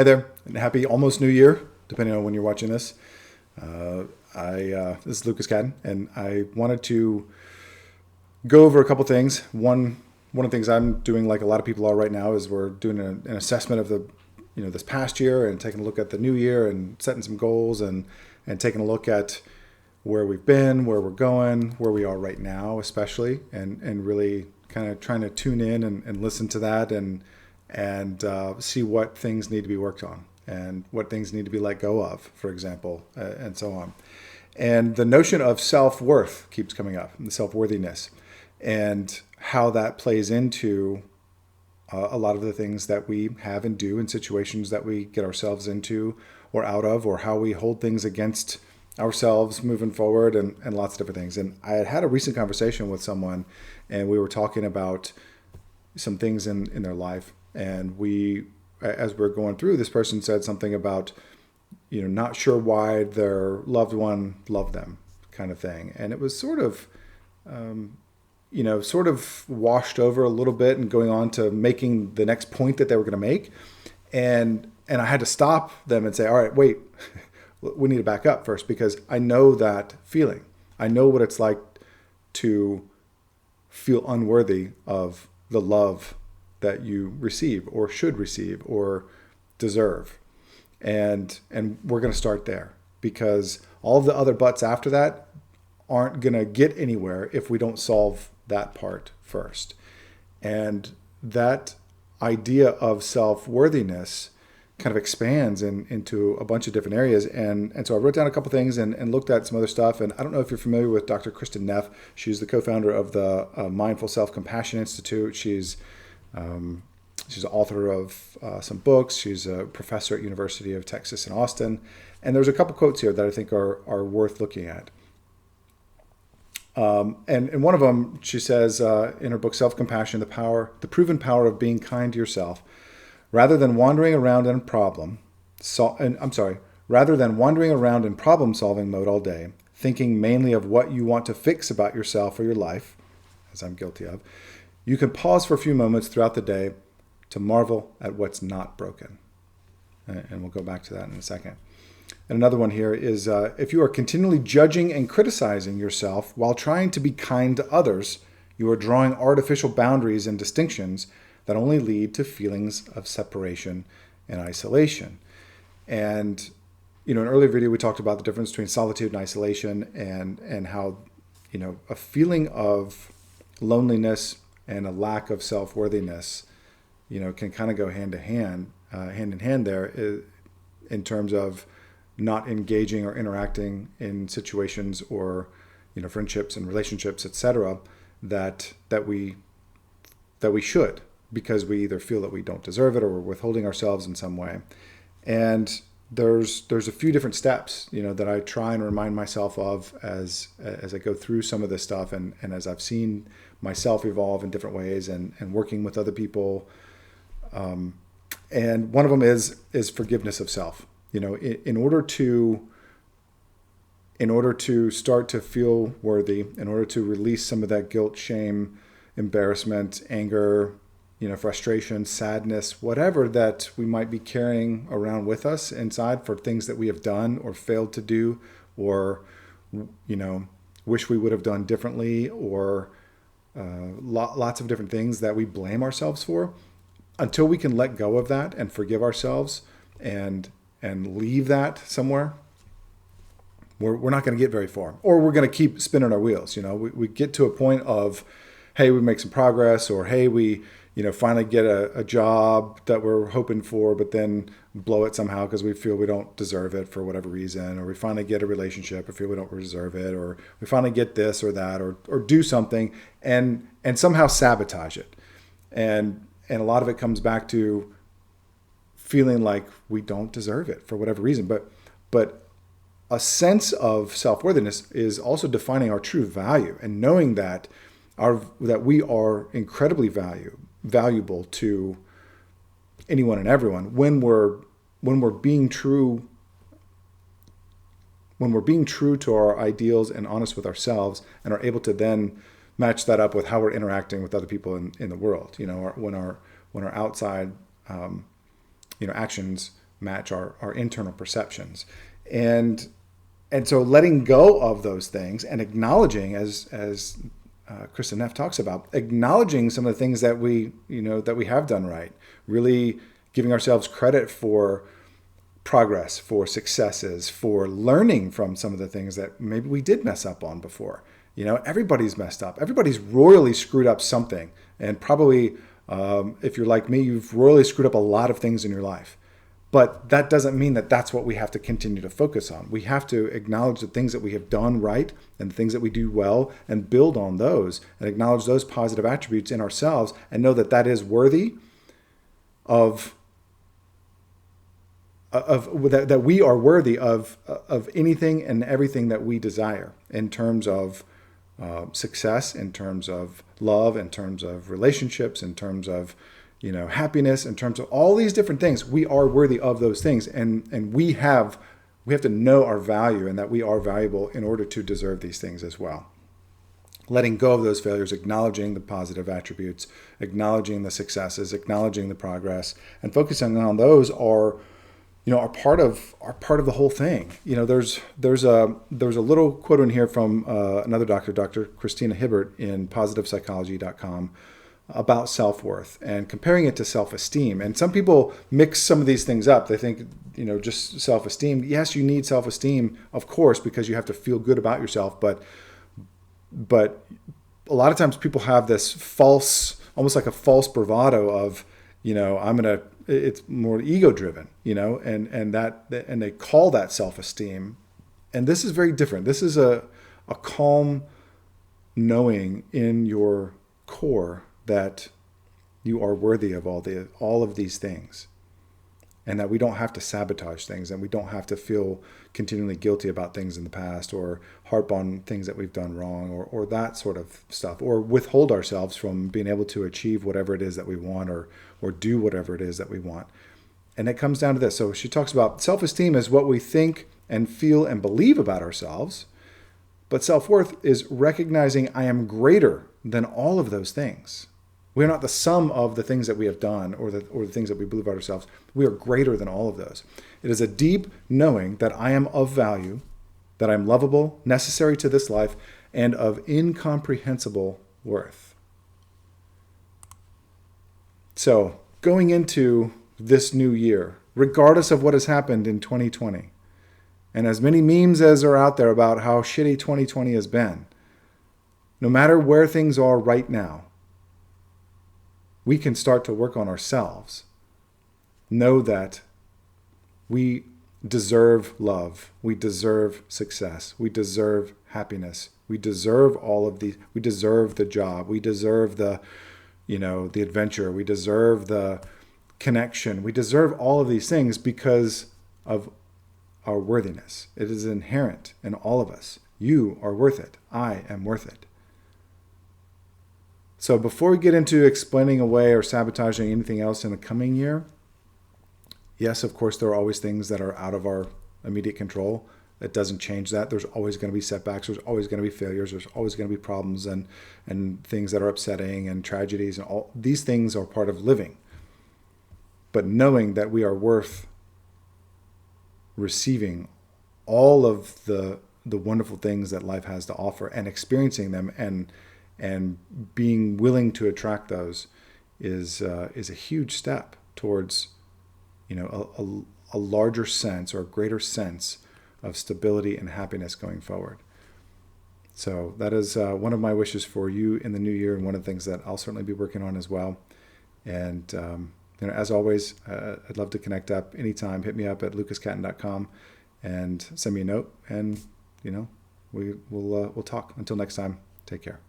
Hey there, and happy almost New Year, depending on when you're watching this. This is Lucas Cadden, and I wanted to go over a couple things. One of the things I'm doing, like a lot of people are right now, is we're doing an assessment of this past year and taking a look at the new year and setting some goals and taking a look at where we've been, where we're going, where we are right now, especially, and really kind of trying to tune in and listen to that and see what things need to be worked on and what things need to be let go of, for example, and so on. And the notion of self-worth keeps coming up, the self-worthiness, and how that plays into a lot of the things that we have and do in situations that we get ourselves into or out of, or how we hold things against ourselves moving forward, and lots of different things. And I had a recent conversation with someone, and we were talking about some things in their life. And as we're going through, this person said something about, not sure why their loved one loved them, kind of thing. And it was sort of washed over a little bit and going on to making the next point that they were going to make. And I had to stop them and say, all right, wait, we need to back up first, because I know that feeling. I know what it's like to feel unworthy of the love that you receive or should receive or deserve. And we're going to start there, because all of the other buts after that aren't going to get anywhere if we don't solve that part first. And that idea of self-worthiness kind of expands into a bunch of different areas. And so I wrote down a couple things and looked at some other stuff. And I don't know if you're familiar with Dr. Kristin Neff. She's the co-founder of the Mindful Self-Compassion Institute. She's an author of some books. She's a professor at University of Texas in Austin. And there's a couple quotes here that I think are worth looking at. And one of them, she says in her book, Self-Compassion, the proven power of being kind to yourself, rather than wandering around in problem solving mode all day, thinking mainly of what you want to fix about yourself or your life, as I'm guilty of, you can pause for a few moments throughout the day to marvel at what's not broken. And we'll go back to that in a second. And another one here is, if you are continually judging and criticizing yourself while trying to be kind to others, you are drawing artificial boundaries and distinctions that only lead to feelings of separation and isolation. And, in an earlier video, we talked about the difference between solitude and isolation, and how, a feeling of loneliness and a lack of self-worthiness, can kind of go hand in hand there, in terms of not engaging or interacting in situations or, friendships and relationships, etc., that we should, because we either feel that we don't deserve it or we're withholding ourselves in some way. And there's a few different steps, that I try and remind myself of as I go through some of this stuff, and as I've seen myself evolve in different ways and working with other people. And one of them is forgiveness of self. In order to start to feel worthy, in order to release some of that guilt, shame, embarrassment, anger, frustration, sadness, whatever that we might be carrying around with us inside for things that we have done or failed to do, or, wish we would have done differently, or lots of different things that we blame ourselves for. Until we can let go of that and forgive ourselves and leave that somewhere, we're not going to get very far, or we're going to keep spinning our wheels. We get to a point of, hey, we make some progress, or hey, we finally get a job that we're hoping for, but then blow it somehow because we feel we don't deserve it for whatever reason, or we finally get a relationship or feel we don't deserve it, or we finally get this or that, or do something and somehow sabotage it. And a lot of it comes back to feeling like we don't deserve it for whatever reason. But a sense of self-worthiness is also defining our true value and knowing that we are incredibly valuable to anyone and everyone when we're being true to our ideals and honest with ourselves, and are able to then match that up with how we're interacting with other people in the world. When our outside actions match our internal perceptions. And so letting go of those things and acknowledging, as Kristin Neff talks about, acknowledging some of the things that we have done right, really giving ourselves credit for progress, for successes, for learning from some of the things that maybe we did mess up on before. Everybody's messed up. Everybody's royally screwed up something. And probably, if you're like me, you've royally screwed up a lot of things in your life. But that doesn't mean that that's what we have to continue to focus on. We have to acknowledge the things that we have done right and the things that we do well and build on those and acknowledge those positive attributes in ourselves and know that that is worthy of that we are worthy of anything and everything that we desire in terms of success, in terms of love, in terms of relationships, in terms of happiness, in terms of all these different things. We are worthy of those things, and we have to know our value and that we are valuable in order to deserve these things as well. Letting go of those failures, acknowledging the positive attributes, acknowledging the successes, acknowledging the progress, and focusing on those are part of the whole thing. There's a little quote in here from another doctor, Dr. Kristin Neff in positivepsychology.com, about self-worth and comparing it to self-esteem. And some people mix some of these things up. They think, just self-esteem. Yes, you need self-esteem, of course, because you have to feel good about yourself. But a lot of times people have this false, almost like a false bravado of, it's more ego-driven, and they call that self-esteem. And this is very different. This is a calm knowing in your core that you are worthy of all of these things, and that we don't have to sabotage things, and we don't have to feel continually guilty about things in the past or harp on things that we've done wrong or that sort of stuff, or withhold ourselves from being able to achieve whatever it is that we want or do whatever it is that we want. And it comes down to this. So she talks about self-esteem is what we think and feel and believe about ourselves, but self-worth is recognizing I am greater than all of those things. We are not the sum of the things that we have done or the things that we believe about ourselves. We are greater than all of those. It is a deep knowing that I am of value, that I'm lovable, necessary to this life, and of incomprehensible worth. So going into this new year, regardless of what has happened in 2020, and as many memes as are out there about how shitty 2020 has been, no matter where things are right now, we can start to work on ourselves. Know that we deserve love. We deserve success. We deserve happiness. We deserve all of these. We deserve the job. We deserve the adventure. We deserve the connection. We deserve all of these things because of our worthiness. It is inherent in all of us. You are worth it. I am worth it. So before we get into explaining away or sabotaging anything else in the coming year, yes, of course, there are always things that are out of our immediate control. That doesn't change that. There's always going to be setbacks. There's always going to be failures. There's always going to be problems and things that are upsetting and tragedies. And all these things are part of living. But knowing that we are worth receiving all of the wonderful things that life has to offer and experiencing them and being willing to attract those is a huge step towards a larger sense or a greater sense of stability and happiness going forward. So that is one of my wishes for you in the new year, and one of the things that I'll certainly be working on as well. And as always, I'd love to connect up anytime. Hit me up at lucascatton.com and send me a note, and we'll talk. Until next time, take care.